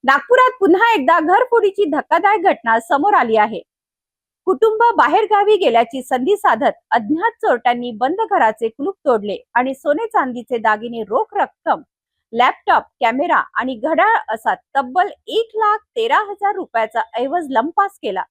नागपुरात पुन्हा एकदा घरफोडीची धक्कादायक घटना समोर आली आहे। कुटुंब बाहेर गावी गेल्याची संधी साधत अज्ञात चोरट्यांनी बंद घराचे कुलूप तोडले आणि सोने चांदीचे दागिने, रोख रक्कम, लॅपटॉप, कॅमेरा आणि घड्याळ असा तब्बल 1,13,000 रुपयाचा ऐवज लंपास केला।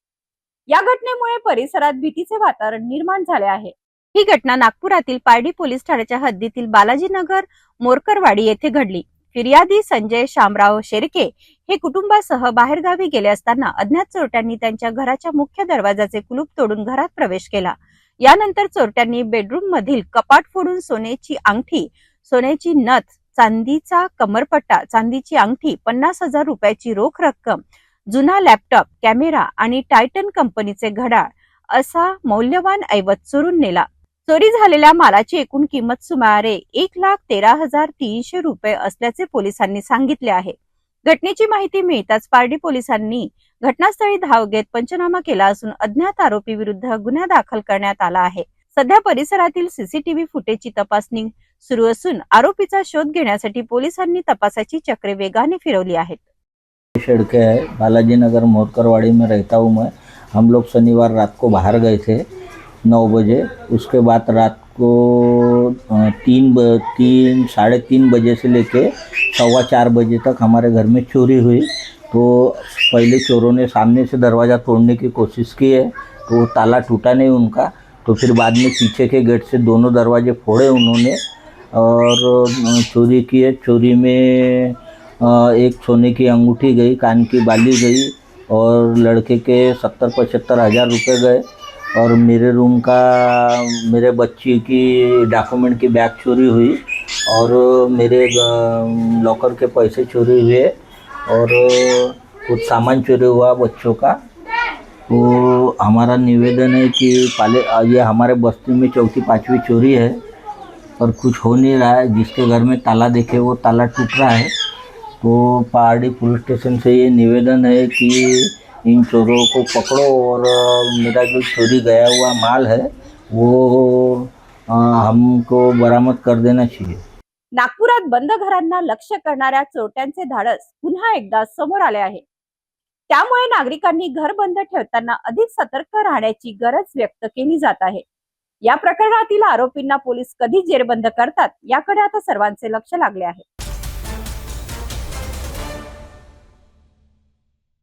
या घटनेमुळे परिसरात भीतीचे वातावरण निर्माण झाले आहे। ही घटना नागपुरातील पारडी पोलीस ठाण्याच्या हद्दीतील बालाजीनगर मोरकरवाडी येथे घडली। फिर्यादी संजय शामराव शेरके हे कुटुंबासह बाहेरगावी गेले असताना अज्ञात चोरट्यांनी त्यांच्या घराच्या मुख्य दरवाजाचे कुलूप तोडून घरात प्रवेश केला। यानंतर चोरट्यांनी बेडरूम मधील कपाट फोडून सोन्याची अंगठी, सोन्याची नथ, चांदीचा कमरपट्टा, चांदीची अंगठी, 50,000 रुपयाची रोख रक्कम, जुना लॅपटॉप, कॅमेरा आणि टायटन कंपनीचे घड्याळ असा मौल्यवान ऐवज चोरून नेला। चोरी झालेल्या मालाची एकूण किंमत सुमारे 1,13,300 रुपये असल्याचे पोलिसांनी सांगितले आहे। घटनेची माहिती मिळताच पारडी पोलिसांनी घटनास्थळी धाव घेत पंचनामा केला असून अज्ञात आरोपी विरुद्ध गुन्हा दाखल करण्यात आला आहे। सध्या परिसरातील सीसीटीव्ही फुटेजची तपासणी सुरू असून आरोपीचा शोध घेण्यासाठी पोलिसांनी तपासाची चक्रे वेगाने फिरवली आहेत। शेड़के है, बालाजी नगर मोरकरवाड़ी में रहता हूँ मैं। हम लोग शनिवार रात को बाहर गए थे 9 बजे। उसके बाद रात को 3 बजे से लेके 4:15 बजे तक हमारे घर में चोरी हुई। तो पहले चोरों ने सामने से दरवाज़ा तोड़ने की कोशिश की है, तो ताला टूटा नहीं उनका। तो फिर बाद में पीछे के गेट से दोनों दरवाजे फोड़े उन्होंने और चोरी की है। चोरी में एक सोने की अंगूठी गई, कान की बाली गई और लड़के के 70-75 हज़ार रुपये गए। और मेरे रूम का, मेरे बच्ची की डॉक्यूमेंट की बैग चोरी हुई और मेरे लॉकर के पैसे चोरी हुए और कुछ सामान चोरी हुआ बच्चों का। तो हमारा निवेदन है कि ये हमारे बस्ती में चौथी 5वीं चोरी है और कुछ हो नहीं रहा है। जिसके घर में ताला देखे वो ताला टूट रहा है। तो पहाड़ी पुलिस स्टेशन से ये निवेदन है कि इन चोरों को पकड़ो और मेरा जो चोरी गया हुआ माल है वो हमको बरामद कर देना चाहिए। नागपुरात बंद घरांना लक्ष्य करणाऱ्या चोरट्यांचे धाडस पुन्हा एकदा समोर आले आहे। त्यामुळे नागरिकांनी घर बंद ठेवताना अधिक सतर्क राहण्याची गरज व्यक्त केली जात आहे। या प्रकरणातील आरोपींना पोलीस कधी जेरबंद करतात याकडे आता सर्वांचे लक्ष लागले आहे।